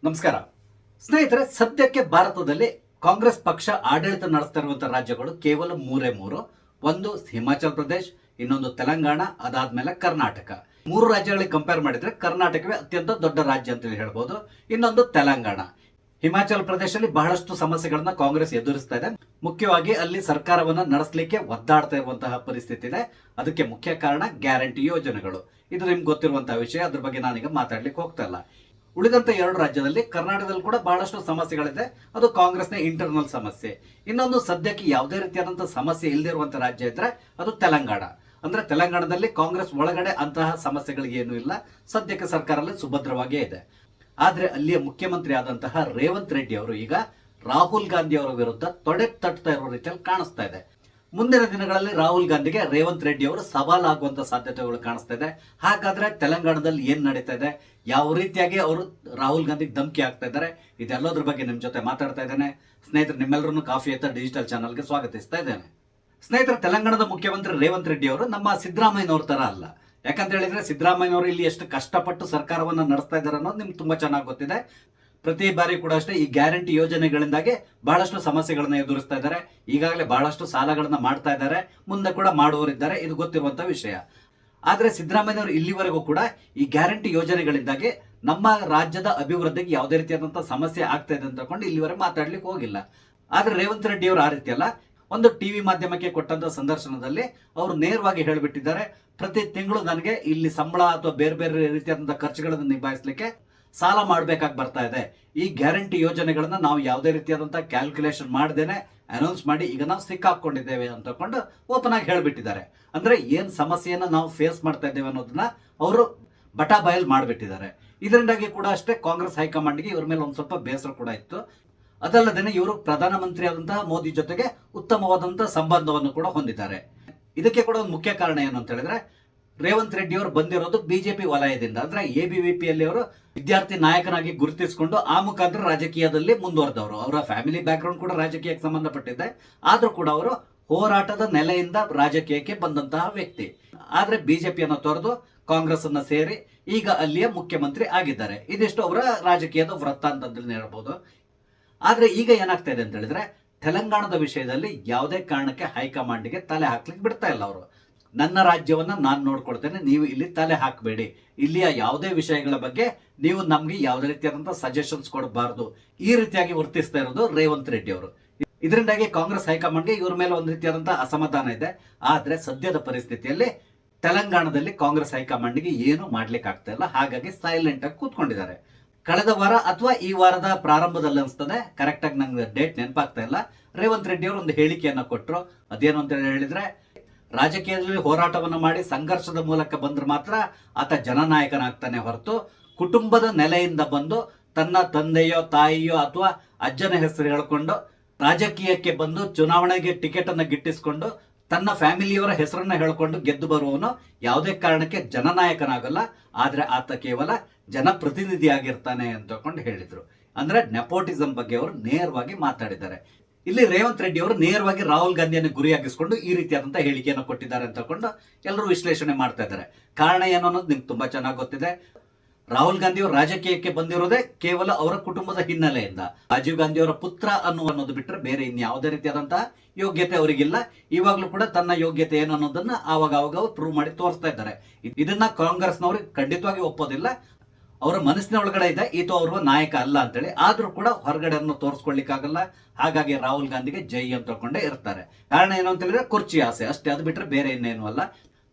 ನಮಸ್ಕಾರ ಸ್ನೇಹಿತರೆ. ಸದ್ಯಕ್ಕೆ ಭಾರತದಲ್ಲಿ ಕಾಂಗ್ರೆಸ್ ಪಕ್ಷ ಆಡಳಿತ ನಡೆಸ್ತಾ ಇರುವಂತಹ ರಾಜ್ಯಗಳು ಕೇವಲ ಮೂರು. ಒಂದು ಹಿಮಾಚಲ್ ಪ್ರದೇಶ್, ಇನ್ನೊಂದು ತೆಲಂಗಾಣ, ಅದಾದ್ಮೇಲೆ ಕರ್ನಾಟಕ. ಮೂರು ರಾಜ್ಯಗಳಿಗೆ ಕಂಪೇರ್ ಮಾಡಿದ್ರೆ ಕರ್ನಾಟಕವೇ ಅತ್ಯಂತ ದೊಡ್ಡ ರಾಜ್ಯ ಅಂತ ಹೇಳ್ಬೋದು. ಇನ್ನೊಂದು ತೆಲಂಗಾಣ. ಹಿಮಾಚಲ್ ಪ್ರದೇಶದಲ್ಲಿ ಬಹಳಷ್ಟು ಸಮಸ್ಯೆಗಳನ್ನ ಕಾಂಗ್ರೆಸ್ ಎದುರಿಸ್ತಾ ಇದೆ. ಮುಖ್ಯವಾಗಿ ಅಲ್ಲಿ ಸರ್ಕಾರವನ್ನ ನಡೆಸಲಿಕ್ಕೆ ಒದ್ದಾಡ್ತಾ ಇರುವಂತಹ ಪರಿಸ್ಥಿತಿ ಇದೆ. ಅದಕ್ಕೆ ಮುಖ್ಯ ಕಾರಣ ಗ್ಯಾರಂಟಿ ಯೋಜನೆಗಳು. ಇದು ನಿಮ್ಗೆ ಗೊತ್ತಿರುವಂತಹ ವಿಷಯ. ಅದ್ರ ಬಗ್ಗೆ ನಾನೀಗ ಮಾತಾಡ್ಲಿಕ್ಕೆ ಹೋಗ್ತಾ ಇಲ್ಲ. ಉಳಿದಂತ ಎರಡು ರಾಜ್ಯದಲ್ಲಿ, ಕರ್ನಾಟಕದಲ್ಲಿ ಕೂಡ ಬಹಳಷ್ಟು ಸಮಸ್ಯೆಗಳಿದೆ. ಅದು ಕಾಂಗ್ರೆಸ್ನ ಇಂಟರ್ನಲ್ ಸಮಸ್ಯೆ. ಇನ್ನೊಂದು ಸದ್ಯಕ್ಕೆ ಯಾವುದೇ ರೀತಿಯಾದಂತಹ ಸಮಸ್ಯೆ ಇಲ್ಲದಿರುವಂತಹ ರಾಜ್ಯ ಇದ್ರೆ ಅದು ತೆಲಂಗಾಣ. ಅಂದ್ರೆ ತೆಲಂಗಾಣದಲ್ಲಿ ಕಾಂಗ್ರೆಸ್ ಒಳಗಡೆ ಅಂತಹ ಸಮಸ್ಯೆಗಳಿಗೆ ಏನೂ ಇಲ್ಲ. ಸದ್ಯಕ್ಕೆ ಸರ್ಕಾರದಲ್ಲಿ ಸುಭದ್ರವಾಗಿಯೇ ಇದೆ. ಆದ್ರೆ ಅಲ್ಲಿಯ ಮುಖ್ಯಮಂತ್ರಿ ಆದಂತಹ ರೇವಂತ್ ರೆಡ್ಡಿ ಅವರು ಈಗ ರಾಹುಲ್ ಗಾಂಧಿ ಅವರ ವಿರುದ್ಧ ತೊಡೆ ತಟ್ತಾ ಇರೋ ರೀತಿಯಲ್ಲಿ ಕಾಣಿಸ್ತಾ ಇದೆ. ಮುಂದಿನ ದಿನಗಳಲ್ಲಿ ರಾಹುಲ್ ಗಾಂಧಿಗೆ ರೇವಂತ್ ರೆಡ್ಡಿ ಅವರು ಸವಾಲಾಗುವಂತ ಸಾಧ್ಯತೆಗಳು ಕಾಣಿಸ್ತಾ ಇದೆ. ಹಾಗಾದ್ರೆ ತೆಲಂಗಾಣದಲ್ಲಿ ಏನ್ ನಡೀತಾ ಇದೆ, ಯಾವ ರೀತಿಯಾಗಿ ಅವರು ರಾಹುಲ್ ಗಾಂಧಿಗೆ ಧಮಕಿ ಆಗ್ತಾ ಇದ್ದಾರೆ, ಇದೆಲ್ಲದ್ರ ಬಗ್ಗೆ ನಿಮ್ ಜೊತೆ ಮಾತಾಡ್ತಾ ಇದ್ದೇನೆ. ಸ್ನೇಹಿತರೆ, ನಿಮ್ಮೆಲ್ಲರನ್ನು ಕಾಫಿ ಎತ್ತ ಡಿಜಿಟಲ್ ಚಾನಲ್ಗೆ ಸ್ವಾಗತಿಸ್ತಾ ಇದ್ದೇನೆ. ಸ್ನೇಹಿತರೆ, ತೆಲಂಗಾಣದ ಮುಖ್ಯಮಂತ್ರಿ ರೇವಂತ್ ರೆಡ್ಡಿ ಅವರು ನಮ್ಮ ಸಿದ್ದರಾಮಯ್ಯನವ್ರ ತರ ಅಲ್ಲ. ಯಾಕಂತ ಹೇಳಿದ್ರೆ ಸಿದ್ದರಾಮಯ್ಯನವರು ಇಲ್ಲಿ ಎಷ್ಟು ಕಷ್ಟಪಟ್ಟು ಸರ್ಕಾರವನ್ನ ನಡೆಸ್ತಾ ಇದ್ದಾರೆ ಅನ್ನೋದು ನಿಮ್ಗೆ ತುಂಬಾ ಚೆನ್ನಾಗಿ ಗೊತ್ತಿದೆ. ಪ್ರತಿ ಬಾರಿ ಕೂಡ ಅಷ್ಟೇ ಈ ಗ್ಯಾರಂಟಿ ಯೋಜನೆಗಳಿಂದಾಗಿ ಬಹಳಷ್ಟು ಸಮಸ್ಯೆಗಳನ್ನ ಎದುರಿಸ್ತಾ ಇದ್ದಾರೆ. ಈಗಾಗಲೇ ಬಹಳಷ್ಟು ಸಾಲಗಳನ್ನ ಮಾಡ್ತಾ ಇದ್ದಾರೆ, ಮುಂದೆ ಕೂಡ ಮಾಡುವವರಿದ್ದಾರೆ. ಇದು ಗೊತ್ತಿರುವಂತಹ ವಿಷಯ. ಆದ್ರೆ ಸಿದ್ದರಾಮಯ್ಯನವರು ಇಲ್ಲಿವರೆಗೂ ಕೂಡ ಈ ಗ್ಯಾರಂಟಿ ಯೋಜನೆಗಳಿಂದಾಗಿ ನಮ್ಮ ರಾಜ್ಯದ ಅಭಿವೃದ್ಧಿಗೆ ಯಾವುದೇ ರೀತಿಯಾದಂತಹ ಸಮಸ್ಯೆ ಆಗ್ತಾ ಇದೆ ಅಂತ ತಕೊಂಡು ಇಲ್ಲಿವರೆಗೆ ಮಾತಾಡ್ಲಿಕ್ಕೆ ಹೋಗಿಲ್ಲ. ಆದ್ರೆ ರೇವಂತ್ ರೆಡ್ಡಿ ಅವರು ಆ ರೀತಿ ಅಲ್ಲ. ಒಂದು ಟಿವಿ ಮಾಧ್ಯಮಕ್ಕೆ ಕೊಟ್ಟಂತ ಸಂದರ್ಶನದಲ್ಲಿ ಅವರು ನೇರವಾಗಿ ಹೇಳಿಬಿಟ್ಟಿದ್ದಾರೆ, ಪ್ರತಿ ತಿಂಗಳು ನನಗೆ ಇಲ್ಲಿ ಸಂಬಳ ಅಥವಾ ಬೇರೆ ಬೇರೆ ರೀತಿಯಾದಂತಹ ಖರ್ಚುಗಳನ್ನು ನಿಭಾಯಿಸಲಿಕ್ಕೆ ಸಾಲ ಮಾಡಬೇಕಾಗಿ ಬರ್ತಾ ಇದೆ. ಈ ಗ್ಯಾರಂಟಿ ಯೋಜನೆಗಳನ್ನ ನಾವು ಯಾವುದೇ ರೀತಿಯಾದಂತಹ ಕ್ಯಾಲ್ಕುಲೇಷನ್ ಮಾಡದೇನೆ ಅನೌನ್ಸ್ ಮಾಡಿ ಈಗ ನಾವು ಸಿಕ್ಕಾಕೊಂಡಿದ್ದೇವೆ ಅಂತಕೊಂಡು ಓಪನ್ ಆಗಿ ಹೇಳ್ಬಿಟ್ಟಿದ್ದಾರೆ. ಅಂದ್ರೆ ಏನ್ ಸಮಸ್ಯೆಯನ್ನ ನಾವು ಫೇಸ್ ಮಾಡ್ತಾ ಇದ್ದೇವೆ ಅನ್ನೋದನ್ನ ಅವರು ಬಟಾ ಬಯಲ್ ಮಾಡಿಬಿಟ್ಟಿದ್ದಾರೆ. ಇದರಿಂದಾಗಿ ಕೂಡ ಅಷ್ಟೇ ಕಾಂಗ್ರೆಸ್ ಹೈಕಮಾಂಡ್ಗೆ ಇವ್ರ ಮೇಲೆ ಒಂದ್ ಸ್ವಲ್ಪ ಬೇಸರ ಕೂಡ ಇತ್ತು. ಅದಲ್ಲದೇನೆ ಇವರು ಪ್ರಧಾನಮಂತ್ರಿ ಆದಂತಹ ಮೋದಿ ಜೊತೆಗೆ ಉತ್ತಮವಾದಂತಹ ಸಂಬಂಧವನ್ನು ಕೂಡ ಹೊಂದಿದ್ದಾರೆ. ಇದಕ್ಕೆ ಕೂಡ ಒಂದು ಮುಖ್ಯ ಕಾರಣ ಏನು ಅಂತ ಹೇಳಿದ್ರೆ, ರೇವಂತ್ ರೆಡ್ಡಿ ಅವರು ಬಂದಿರೋದು ಬಿಜೆಪಿ ವಲಯದಿಂದ. ಅಂದ್ರೆ ಎಬಿವಿಪಿಯಲ್ಲಿ ಅವರು ವಿದ್ಯಾರ್ಥಿ ನಾಯಕನಾಗಿ ಗುರುತಿಸಿಕೊಂಡು ಆ ಮುಖಾಂತರ ರಾಜಕೀಯದಲ್ಲಿ ಮುಂದುವರೆದವರು. ಅವರ ಫ್ಯಾಮಿಲಿ ಬ್ಯಾಕ್ ಗ್ರೌಂಡ್ ಕೂಡ ರಾಜಕೀಯಕ್ಕೆ ಸಂಬಂಧಪಟ್ಟಿದೆ. ಆದ್ರೂ ಕೂಡ ಅವರು ಹೋರಾಟದ ನೆಲೆಯಿಂದ ರಾಜಕೀಯಕ್ಕೆ ಬಂದಂತಹ ವ್ಯಕ್ತಿ. ಆದ್ರೆ ಬಿಜೆಪಿಯನ್ನು ತೊರೆದು ಕಾಂಗ್ರೆಸ್ ಅನ್ನ ಸೇರಿ ಈಗ ಅಲ್ಲಿಯ ಮುಖ್ಯಮಂತ್ರಿ ಆಗಿದ್ದಾರೆ. ಇದಿಷ್ಟು ಅವರ ರಾಜಕೀಯದ ವೃತ್ತಾಂತ ಅಂತ ಹೇಳ್ಬೋದು. ಆದ್ರೆ ಈಗ ಏನಾಗ್ತಾ ಇದೆ ಅಂತ ಹೇಳಿದ್ರೆ, ತೆಲಂಗಾಣದ ವಿಷಯದಲ್ಲಿ ಯಾವುದೇ ಕಾರಣಕ್ಕೆ ಹೈಕಮಾಂಡ್ಗೆ ತಲೆ ಹಾಕ್ಲಿಕ್ಕೆ ಬಿಡ್ತಾ ಇಲ್ಲ ಅವರು. ನನ್ನ ರಾಜ್ಯವನ್ನ ನಾನು ನೋಡ್ಕೊಳ್ತೇನೆ, ನೀವು ಇಲ್ಲಿ ತಲೆ ಹಾಕಬೇಡಿ, ಇಲ್ಲಿಯ ಯಾವುದೇ ವಿಷಯಗಳ ಬಗ್ಗೆ ನೀವು ನಮ್ಗೆ ಯಾವುದೇ ರೀತಿಯಾದಂತಹ ಸಜೆಷನ್ಸ್ ಕೊಡಬಾರದು, ಈ ರೀತಿಯಾಗಿ ವರ್ತಿಸ್ತಾ ಇರೋದು ರೇವಂತ್ ರೆಡ್ಡಿ ಅವರು. ಇದರಿಂದಾಗಿ ಕಾಂಗ್ರೆಸ್ ಹೈಕಮಾಂಡ್ಗೆ ಇವ್ರ ಮೇಲೆ ಒಂದು ರೀತಿಯಾದಂತಹ ಅಸಮಾಧಾನ ಇದೆ. ಆದ್ರೆ ಸದ್ಯದ ಪರಿಸ್ಥಿತಿಯಲ್ಲಿ ತೆಲಂಗಾಣದಲ್ಲಿ ಕಾಂಗ್ರೆಸ್ ಹೈಕಮಾಂಡ್ಗೆ ಏನು ಮಾಡ್ಲಿಕ್ಕೆ ಆಗ್ತಾ ಇಲ್ಲ. ಹಾಗಾಗಿ ಸೈಲೆಂಟ್ ಆಗಿ ಕೂತ್ಕೊಂಡಿದ್ದಾರೆ. ಕಳೆದ ವಾರ ಅಥವಾ ಈ ವಾರದ ಪ್ರಾರಂಭದಲ್ಲಿ ಅನಿಸ್ತದೆ, ಕರೆಕ್ಟ್ ಆಗಿ ನಂಗೆ ಡೇಟ್ ನೆನಪಾಗ್ತಾ ಇಲ್ಲ, ರೇವಂತ್ ರೆಡ್ಡಿ ಅವರು ಒಂದು ಹೇಳಿಕೆಯನ್ನ ಕೊಟ್ಟರು. ಅದೇನು ಅಂತ ಹೇಳಿದ್ರೆ, ರಾಜಕೀಯದಲ್ಲಿ ಹೋರಾಟವನ್ನು ಮಾಡಿ ಸಂಘರ್ಷದ ಮೂಲಕ ಬಂದ್ರೆ ಮಾತ್ರ ಆತ ಜನನಾಯಕನಾಗ್ತಾನೆ ಹೊರತು ಕುಟುಂಬದ ನೆಲೆಯಿಂದ ಬಂದು ತನ್ನ ತಂದೆಯೋ ತಾಯಿಯೋ ಅಥವಾ ಅಜ್ಜನ ಹೆಸರು ಹೇಳ್ಕೊಂಡು ರಾಜಕೀಯಕ್ಕೆ ಬಂದು ಚುನಾವಣೆಗೆ ಟಿಕೆಟ್ ಅನ್ನ ಗಿಟ್ಟಿಸಿಕೊಂಡು ತನ್ನ ಫ್ಯಾಮಿಲಿಯವರ ಹೆಸರನ್ನ ಹೇಳ್ಕೊಂಡು ಗೆದ್ದು ಬರುವವನು ಯಾವುದೇ ಕಾರಣಕ್ಕೆ ಜನನಾಯಕನಾಗಲ್ಲ. ಆದ್ರೆ ಆತ ಕೇವಲ ಜನಪ್ರತಿನಿಧಿ ಆಗಿರ್ತಾನೆ ಅಂತ ಹೇಳಿದ್ರು. ಅಂದ್ರೆ ನೆಪೋಟಿಸಂ ಬಗ್ಗೆ ಅವರು ನೇರವಾಗಿ ಮಾತಾಡಿದ್ದಾರೆ. ಇಲ್ಲಿ ರೇವಂತ್ ರೆಡ್ಡಿ ಅವರು ನೇರವಾಗಿ ರಾಹುಲ್ ಗಾಂಧಿಯನ್ನು ಗುರಿಯಾಗಿಸಿಕೊಂಡು ಈ ರೀತಿಯಾದಂತಹ ಹೇಳಿಕೆಯನ್ನು ಕೊಟ್ಟಿದ್ದಾರೆ ಅಂತ ಎಲ್ಲರೂ ವಿಶ್ಲೇಷಣೆ ಮಾಡ್ತಾ ಇದ್ದಾರೆ. ಕಾರಣ ಏನು ಅನ್ನೋದು ನಿಮ್ಗೆ ತುಂಬಾ ಚೆನ್ನಾಗಿ ಗೊತ್ತಿದೆ. ರಾಹುಲ್ ಗಾಂಧಿ ಅವರು ರಾಜಕೀಯಕ್ಕೆ ಬಂದಿರೋದೇ ಕೇವಲ ಅವರ ಕುಟುಂಬದ ಹಿನ್ನೆಲೆಯಿಂದ. ರಾಜೀವ್ ಗಾಂಧಿ ಅವರ ಪುತ್ರ ಅನ್ನೋದು ಬಿಟ್ಟರೆ ಬೇರೆ ಇನ್ಯಾವುದೇ ರೀತಿಯಾದಂತಹ ಯೋಗ್ಯತೆ ಅವರಿಗಿಲ್ಲ. ಇವಾಗ್ಲೂ ಕೂಡ ತನ್ನ ಯೋಗ್ಯತೆ ಏನು ಅನ್ನೋದನ್ನ ಆವಾಗ ಅವ್ರು ಪ್ರೂವ್ ಮಾಡಿ ತೋರಿಸ್ತಾ ಇದ್ದಾರೆ. ಇದನ್ನ ಕಾಂಗ್ರೆಸ್ನವ್ರಿಗೆ ಖಂಡಿತವಾಗಿ ಒಪ್ಪೋದಿಲ್ಲ. ಅವರ ಮನಸ್ಸಿನ ಒಳಗಡೆ ಇದೆ ಈತ ಅವರು ನಾಯಕ ಅಲ್ಲ ಅಂತೇಳಿ. ಆದ್ರೂ ಕೂಡ ಹೊರಗಡೆ ತೋರಿಸ್ಕೊಳ್ಲಿಕ್ಕಾಗಲ್ಲ. ಹಾಗಾಗಿ ರಾಹುಲ್ ಗಾಂಧಿಗೆ ಜೈ ಅಂತ ತಗೊಂಡೇ ಇರ್ತಾರೆ. ಕಾರಣ ಏನು ಅಂತ ಹೇಳಿದ್ರೆ ಕುರ್ಚಿ ಆಸೆ ಅಷ್ಟೇ, ಅದು ಬಿಟ್ರೆ ಬೇರೆ ಇನ್ನೇನು ಅಲ್ಲ.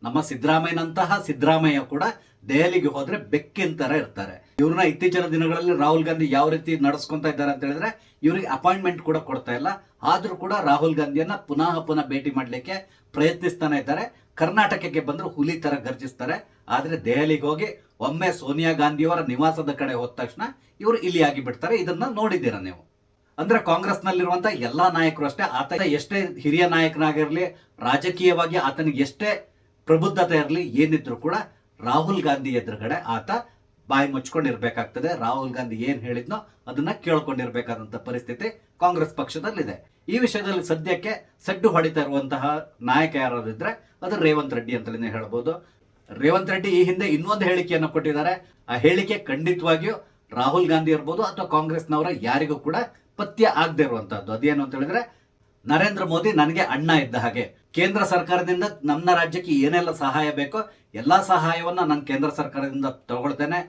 ನಮ್ಮ ಸಿದ್ದರಾಮಯ್ಯನಂತಹ ಸಿದ್ದರಾಮಯ್ಯ ಕೂಡ ದೆಹಲಿಗೆ ಹೋದ್ರೆ ಬೆಕ್ಕಿನ ತರ ಇರ್ತಾರೆ. ಇವ್ರನ್ನ ಇತ್ತೀಚಿನ ದಿನಗಳಲ್ಲಿ ರಾಹುಲ್ ಗಾಂಧಿ ಯಾವ ರೀತಿ ನಡೆಸ್ಕೊಂತ ಇದ್ದಾರೆ ಅಂತ ಹೇಳಿದ್ರೆ, ಇವ್ರಿಗೆ ಅಪಾಯಿಂಟ್ಮೆಂಟ್ ಕೂಡ ಕೊಡ್ತಾ ಇಲ್ಲ. ಆದ್ರೂ ಕೂಡ ರಾಹುಲ್ ಗಾಂಧಿಯನ್ನ ಪುನಃ ಭೇಟಿ ಮಾಡ್ಲಿಕ್ಕೆ ಪ್ರಯತ್ನಿಸ್ತಾನೆ ಇದ್ದಾರೆ. ಕರ್ನಾಟಕಕ್ಕೆ ಬಂದ್ರೆ ಹುಲಿ ತರ ಗರ್ಜಿಸ್ತಾರೆ. ಆದ್ರೆ ದೆಹಲಿಗೆ ಹೋಗಿ ಒಮ್ಮೆ ಸೋನಿಯಾ ಗಾಂಧಿಯವರ ನಿವಾಸದ ಕಡೆ ಹೋದ ತಕ್ಷಣ ಇವರು ಇಲ್ಲಿ ಆಗಿ ಬಿಡ್ತಾರೆ. ಇದನ್ನ ನೋಡಿದ್ದೀರಾ ನೀವು. ಅಂದ್ರೆ ಕಾಂಗ್ರೆಸ್ ನಲ್ಲಿರುವಂತಹ ಎಲ್ಲಾ ನಾಯಕರು ಅಷ್ಟೇ, ಆತ ಎಷ್ಟೇ ಹಿರಿಯ ನಾಯಕನಾಗಿರ್ಲಿ, ರಾಜಕೀಯವಾಗಿ ಆತನಿಗೆ ಎಷ್ಟೇ ಪ್ರಬುದ್ಧತೆ ಇರಲಿ, ಏನಿದ್ರು ಕೂಡ ರಾಹುಲ್ ಗಾಂಧಿ ಎದುರುಗಡೆ ಆತ ಬಾಯಿ ಮುಚ್ಕೊಂಡಿರ್ಬೇಕಾಗ್ತದೆ. ರಾಹುಲ್ ಗಾಂಧಿ ಏನ್ ಹೇಳಿದ್ನೋ ಅದನ್ನ ಕೇಳ್ಕೊಂಡಿರ್ಬೇಕಾದಂತ ಪರಿಸ್ಥಿತಿ ಕಾಂಗ್ರೆಸ್ ಪಕ್ಷದಲ್ಲಿದೆ. ಈ ವಿಷಯದಲ್ಲಿ ಸದ್ಯಕ್ಕೆ ಸಡ್ಡು ಹೊಡಿತಾ ಇರುವಂತಹ ನಾಯಕ ಯಾರಾದಿದ್ರೆ ಅದು ರೇವಂತ್ ರೆಡ್ಡಿ ಅಂತಲೇ ಹೇಳ್ಬೋದು. ರೇವಂತ್ ರೆಡ್ಡಿ ಈ ಹಿಂದೆ ಇನ್ನೊಂದು ಹೇಳಿಕೆಯನ್ನು ಕೊಟ್ಟಿದ್ದಾರೆ. ಆ ಹೇಳಿಕೆ ಖಂಡಿತವಾಗಿಯೂ ರಾಹುಲ್ ಗಾಂಧಿ ಇರ್ಬೋದು ಅಥವಾ ಕಾಂಗ್ರೆಸ್ನವರ ಯಾರಿಗೂ ಕೂಡ ಪಥ್ಯ ಆಗದೆ ಇರುವಂತಹದ್ದು. ಅದೇನು ಅಂತ ಹೇಳಿದ್ರೆ, ನರೇಂದ್ರ ಮೋದಿ ನನಗೆ ಅಣ್ಣ ಇದ್ದ ಹಾಗೆ, ಕೇಂದ್ರ ಸರ್ಕಾರದಿಂದ ನಮ್ಮ ರಾಜ್ಯಕ್ಕೆ ಏನೆಲ್ಲ ಸಹಾಯ ಬೇಕೋ ಎಲ್ಲಾ ಸಹಾಯವನ್ನ ನಾನು ಕೇಂದ್ರ ಸರ್ಕಾರದಿಂದ ತಗೊಳ್ತೇನೆ.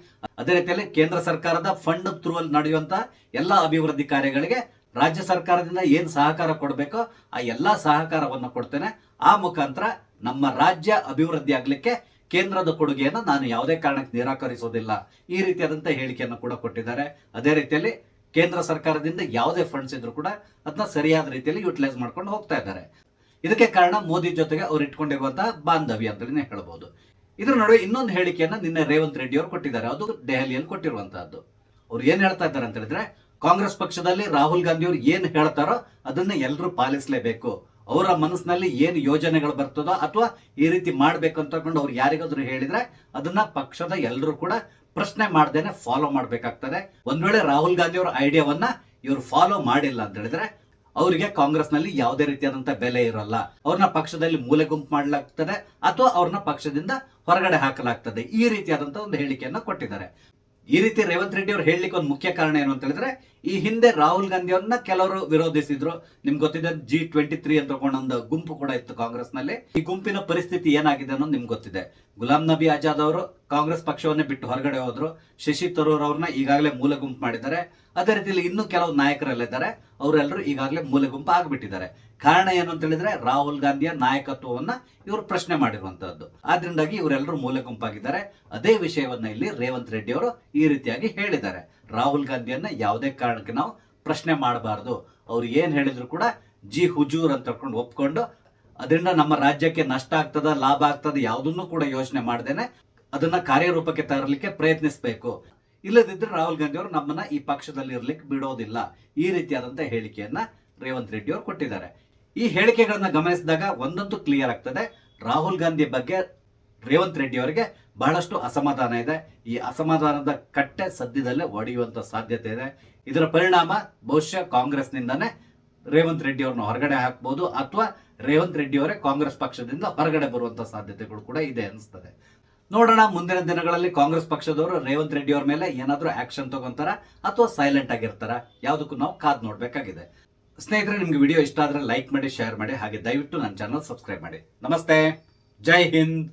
ಅದೇ ರೀತಿಯಲ್ಲಿ ಕೇಂದ್ರ ಸರ್ಕಾರದ ಫಂಡ್ ಥ್ರೂ ಅಲ್ಲಿ ನಡೆಯುವಂತಹ ಎಲ್ಲಾ ಅಭಿವೃದ್ಧಿ ಕಾರ್ಯಗಳಿಗೆ ರಾಜ್ಯ ಸರ್ಕಾರದಿಂದ ಏನ್ ಸಹಕಾರ ಕೊಡಬೇಕೋ ಆ ಎಲ್ಲಾ ಸಹಕಾರವನ್ನು ಕೊಡ್ತೇನೆ. ಆ ಮುಖಾಂತರ ನಮ್ಮ ರಾಜ್ಯ ಅಭಿವೃದ್ಧಿ ಆಗ್ಲಿಕ್ಕೆ ಕೇಂದ್ರದ ಕೊಡುಗೆಯನ್ನು ನಾನು ಯಾವುದೇ ಕಾರಣಕ್ಕೆ ನಿರಾಕರಿಸೋದಿಲ್ಲ. ಈ ರೀತಿಯಾದಂತಹ ಹೇಳಿಕೆಯನ್ನು ಕೂಡ ಕೊಟ್ಟಿದ್ದಾರೆ. ಅದೇ ರೀತಿಯಲ್ಲಿ ಕೇಂದ್ರ ಸರ್ಕಾರದಿಂದ ಯಾವುದೇ ಫಂಡ್ಸ್ ಇದ್ರು ಕೂಡ ಅದನ್ನ ಸರಿಯಾದ ರೀತಿಯಲ್ಲಿ ಯುಟಿಲೈಸ್ ಮಾಡ್ಕೊಂಡು ಹೋಗ್ತಾ ಇದ್ದಾರೆ. ಇದಕ್ಕೆ ಕಾರಣ ಮೋದಿ ಜೊತೆಗೆ ಅವ್ರು ಇಟ್ಕೊಂಡಿರುವಂತಹ ಬಾಂಧವ್ಯ ಅಂತಲೇ ಹೇಳ್ಬಹುದು. ಇದ್ರ ನಡುವೆ ಇನ್ನೊಂದು ಹೇಳಿಕೆಯನ್ನ ನಿನ್ನೆ ರೇವಂತ್ ರೆಡ್ಡಿ ಅವರು ಕೊಟ್ಟಿದ್ದಾರೆ. ಅದು ದೆಹಲಿಯಲ್ಲಿ ಕೊಟ್ಟಿರುವಂತಹದ್ದು. ಅವ್ರು ಏನ್ ಹೇಳ್ತಾ ಇದ್ದಾರೆ ಅಂತ ಹೇಳಿದ್ರೆ, ಕಾಂಗ್ರೆಸ್ ಪಕ್ಷದಲ್ಲಿ ರಾಹುಲ್ ಗಾಂಧಿ ಅವರು ಏನ್ ಹೇಳ್ತಾರೋ ಅದನ್ನ ಎಲ್ಲರೂ ಪಾಲಿಸಲೇಬೇಕು. ಅವರ ಮನಸ್ಸಿನಲ್ಲಿ ಏನು ಯೋಜನೆಗಳು ಬರ್ತದೋ ಅಥವಾ ಈ ರೀತಿ ಮಾಡ್ಬೇಕು ಅಂತ ತಗೊಂಡು ಅವ್ರು ಯಾರಿಗಾದ್ರೂ ಹೇಳಿದ್ರೆ ಅದನ್ನ ಪಕ್ಷದ ಎಲ್ಲರೂ ಕೂಡ ಪ್ರಶ್ನೆ ಮಾಡ್ದೇನೆ ಫಾಲೋ ಮಾಡ್ಬೇಕಾಗ್ತದೆ. ಒಂದ್ ವೇಳೆ ರಾಹುಲ್ ಗಾಂಧಿ ಅವರ ಐಡಿಯಾವನ್ನ ಇವರು ಫಾಲೋ ಮಾಡಿಲ್ಲ ಅಂತ ಹೇಳಿದ್ರೆ ಅವರಿಗೆ ಕಾಂಗ್ರೆಸ್ ನಲ್ಲಿ ಯಾವುದೇ ರೀತಿಯಾದಂತಹ ಬೆಲೆ ಇರಲ್ಲ. ಅವ್ರನ್ನ ಪಕ್ಷದಲ್ಲಿ ಮೂಲೆ ಗುಂಪು ಮಾಡಲಾಗ್ತದೆ ಅಥವಾ ಅವ್ರನ್ನ ಪಕ್ಷದಿಂದ ಹೊರಗಡೆ ಹಾಕಲಾಗ್ತದೆ. ಈ ರೀತಿಯಾದಂತಹ ಒಂದು ಹೇಳಿಕೆಯನ್ನ ಕೊಟ್ಟಿದ್ದಾರೆ. ಈ ರೀತಿ ರೇವಂತ್ ರೆಡ್ಡಿ ಅವರು ಹೇಳಲಿಕ್ಕೆ ಒಂದು ಮುಖ್ಯ ಕಾರಣ ಏನು ಅಂತ ಹೇಳಿದ್ರೆ, ಈ ಹಿಂದೆ ರಾಹುಲ್ ಗಾಂಧಿ ಅವ್ರನ್ನ ಕೆಲವರು ವಿರೋಧಿಸಿದ್ರು. ನಿಮ್ಗೆ ಗೊತ್ತಿದೆ, G23 ಅಂತ ಒಂದು ಗುಂಪು ಕೂಡ ಇತ್ತು ಕಾಂಗ್ರೆಸ್ ನಲ್ಲಿ. ಈ ಗುಂಪಿನ ಪರಿಸ್ಥಿತಿ ಏನಾಗಿದೆ ಅನ್ನೋದು ನಿಮ್ಗೆ ಗೊತ್ತಿದೆ. ಗುಲಾಂ ನಬಿ ಆಜಾದ್ ಅವರು ಕಾಂಗ್ರೆಸ್ ಪಕ್ಷವನ್ನೇ ಬಿಟ್ಟು ಹೊರಗಡೆ ಹೋದ್ರು. ಶಶಿ ತರೂರ್ ಅವ್ರನ್ನ ಈಗಾಗಲೇ ಮೂಲ ಗುಂಪು ಮಾಡಿದ್ದಾರೆ. ಅದೇ ರೀತಿಯಲ್ಲಿ ಇನ್ನೂ ಕೆಲವು ನಾಯಕರೆಲ್ಲಿದ್ದಾರೆ, ಅವರೆಲ್ಲರೂ ಈಗಾಗಲೇ ಮೂಲೆ ಗುಂಪು ಆಗ್ಬಿಟ್ಟಿದ್ದಾರೆ. ಕಾರಣ ಏನು ಅಂತ ಹೇಳಿದ್ರೆ, ರಾಹುಲ್ ಗಾಂಧಿಯ ನಾಯಕತ್ವವನ್ನ ಇವರು ಪ್ರಶ್ನೆ ಮಾಡಿರುವಂತಹದ್ದು. ಆದ್ರಿಂದಾಗಿ ಇವರೆಲ್ಲರೂ ಮೂಲೆ ಗುಂಪಾಗಿದ್ದಾರೆ. ಅದೇ ವಿಷಯವನ್ನ ಇಲ್ಲಿ ರೇವಂತ್ ರೆಡ್ಡಿ ಅವರು ಈ ರೀತಿಯಾಗಿ ಹೇಳಿದ್ದಾರೆ. ರಾಹುಲ್ ಗಾಂಧಿಯನ್ನ ಯಾವುದೇ ಕಾರಣಕ್ಕೆ ನಾವು ಪ್ರಶ್ನೆ ಮಾಡಬಾರದು. ಅವ್ರು ಏನ್ ಹೇಳಿದ್ರು ಕೂಡ ಜಿ ಹುಜೂರ್ ಅಂತ ಒಪ್ಕೊಂಡು ಅದರಿಂದ ನಮ್ಮ ರಾಜ್ಯಕ್ಕೆ ನಷ್ಟ ಆಗ್ತದ ಲಾಭ ಆಗ್ತದ ಯಾವುದನ್ನು ಕೂಡ ಯೋಚನೆ ಮಾಡ್ದೇನೆ ಅದನ್ನ ಕಾರ್ಯರೂಪಕ್ಕೆ ತರಲಿಕ್ಕೆ ಪ್ರಯತ್ನಿಸಬೇಕು. ಇಲ್ಲದಿದ್ರೆ ರಾಹುಲ್ ಗಾಂಧಿ ಅವರು ನಮ್ಮನ್ನ ಈ ಪಕ್ಷದಲ್ಲಿ ಇರ್ಲಿಕ್ಕೆ ಬಿಡೋದಿಲ್ಲ. ಈ ರೀತಿಯಾದಂತಹ ಹೇಳಿಕೆಯನ್ನ ರೇವಂತ್ ರೆಡ್ಡಿ ಅವರು ಕೊಟ್ಟಿದ್ದಾರೆ. ಈ ಹೇಳಿಕೆಗಳನ್ನ ಗಮನಿಸಿದಾಗ ಒಂದಂತೂ ಕ್ಲಿಯರ್ ಆಗ್ತದೆ, ರಾಹುಲ್ ಗಾಂಧಿ ಬಗ್ಗೆ ರೇವಂತ್ ರೆಡ್ಡಿ ಅವರಿಗೆ ಬಹಳಷ್ಟು ಅಸಮಾಧಾನ ಇದೆ. ಈ ಅಸಮಾಧಾನದ ಕಟ್ಟೆ ಸದ್ಯದಲ್ಲೇ ಒಡೆಯುವಂತ ಸಾಧ್ಯತೆ ಇದೆ. ಇದರ ಪರಿಣಾಮ ಬಹುಶಃ ಕಾಂಗ್ರೆಸ್ನಿಂದಾನೇ ರೇವಂತ್ ರೆಡ್ಡಿ ಅವ್ರನ್ನ ಹೊರಗಡೆ ಹಾಕಬಹುದು ಅಥವಾ ರೇವಂತ್ ರೆಡ್ಡಿ ಅವರೇ ಕಾಂಗ್ರೆಸ್ ಪಕ್ಷದಿಂದ ಹೊರಗಡೆ ಬರುವಂತ ಸಾಧ್ಯತೆಗಳು ಕೂಡ ಇದೆ ಅನಿಸ್ತದೆ. ನೋಡೋಣ, ಮುಂದಿನ ದಿನಗಳಲ್ಲಿ ಕಾಂಗ್ರೆಸ್ ಪಕ್ಷದವರು ರೇವಂತ್ ರೆಡ್ಡಿ ಅವ್ರ ಮೇಲೆ ಏನಾದ್ರೂ ಆಕ್ಷನ್ ತಗೊಂತಾರ ಅಥವಾ ಸೈಲೆಂಟ್ ಆಗಿರ್ತಾರ, ಯಾವುದಕ್ಕೂ ನಾವು ಕಾದ್ ನೋಡ್ಬೇಕಾಗಿದೆ. ಸ್ನೇಹಿತರೆ, ನಿಮ್ಗೆ ವಿಡಿಯೋ ಇಷ್ಟ ಆದ್ರೆ ಲೈಕ್ ಮಾಡಿ, ಶೇರ್ ಮಾಡಿ, ಹಾಗೆ ದಯವಿಟ್ಟು ನನ್ನ ಚಾನಲ್ ಸಬ್ಸ್ಕ್ರೈಬ್ ಮಾಡಿ. ನಮಸ್ತೆ, ಜೈ ಹಿಂದ್.